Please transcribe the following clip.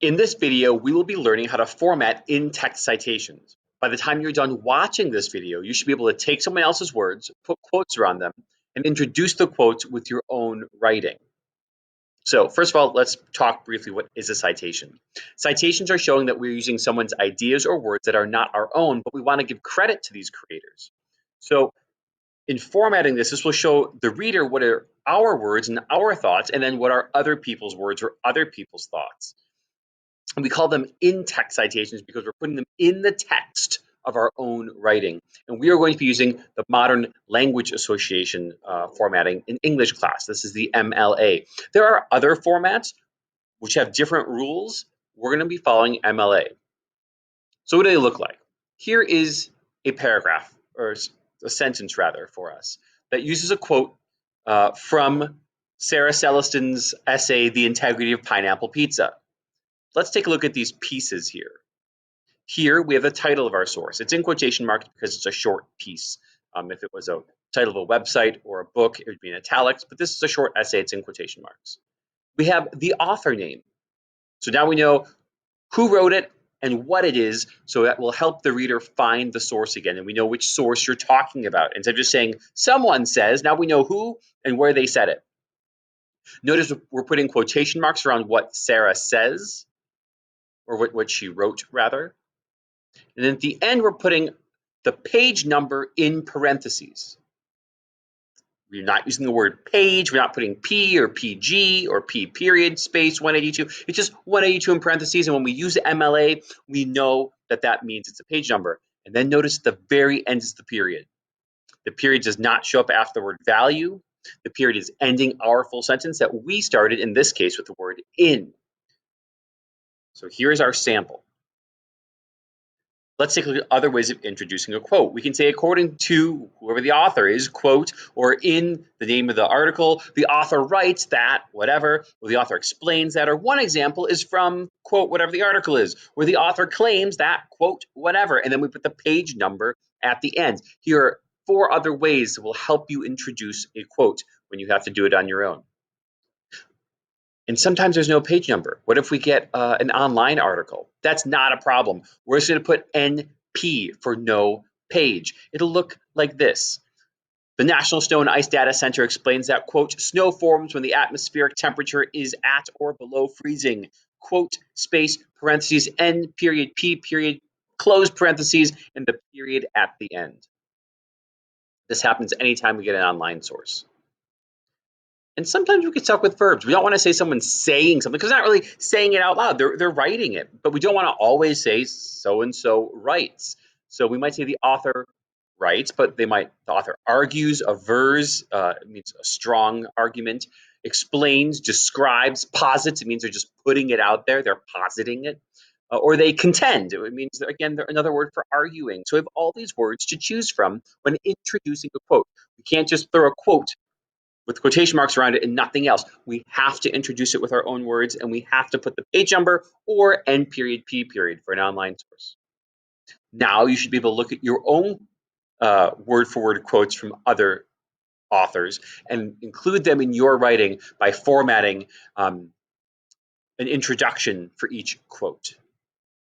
In this video, we will be learning how to format in-text citations. By the time you're done watching this video, you should be able to take someone else's words, put quotes around them, and introduce the quotes with your own writing. So first of all, let's talk briefly what is a citation. Citations are showing that we're using someone's ideas or words that are not our own, but we want to give credit to these creators. So in formatting this will show the reader what are our words and our thoughts, and then what are other people's words or other people's thoughts. And we call them in-text citations because we're putting them in the text of our own writing. And we are going to be using the Modern Language Association formatting in English class. This is the MLA. There are other formats which have different rules. We're going to be following MLA. So what do they look like? Here is a paragraph, or a sentence rather, for us that uses a quote from Sarah Celestin's essay, The Integrity of Pineapple Pizza. Let's take a look at these pieces here. Here we have the title of our source. It's in quotation marks because it's a short piece. If it was a title of a website or a book, it would be in italics, but this is a short essay, it's in quotation marks. We have the author name. So now we know who wrote it and what it is, so that will help the reader find the source again, and we know which source you're talking about. Instead of just saying, someone says, now we know who and where they said it. Notice we're putting quotation marks around what Sarah says, or what she wrote, rather. And then at the end, we're putting the page number in parentheses. We're not using the word page. We're not putting P or PG or P period space 182. It's just 182 in parentheses. And when we use MLA, we know that that means it's a page number. And then notice at the very end is the period. The period does not show up after the word value. The period is ending our full sentence that we started, in this case, with the word in. So here's our sample. Let's take a look at other ways of introducing a quote. We can say, according to whoever the author is, quote, or in the name of the article, the author writes that, whatever, or the author explains that, or one example is from, quote, whatever the article is, where the author claims that, quote, whatever, and then we put the page number at the end. Here are 4 other ways that will help you introduce a quote when you have to do it on your own. And sometimes there's no page number. What if we get an online article? That's not a problem. We're just going to put NP for no page. It'll look like this. The National Snow and Ice Data Center explains that, quote, snow forms when the atmospheric temperature is at or below freezing, quote, space, parentheses, N period, P period, close parentheses, and the period at the end. This happens anytime we get an online source. And sometimes we get stuck with verbs. We don't want to say someone's saying something because they're not really saying it out loud. They're writing it. But we don't want to always say so-and-so writes. So we might say the author writes, but the author argues, avers, it means a strong argument, explains, describes, posits. It means they're just putting it out there. They're positing it. Or they contend. It means, again, another word for arguing. So we have all these words to choose from when introducing a quote. We can't just throw a quote with quotation marks around it and nothing else. We have to introduce it with our own words, and we have to put the page number or N period, P period for an online source. Now you should be able to look at your own word-for-word quotes from other authors and include them in your writing by formatting an introduction for each quote.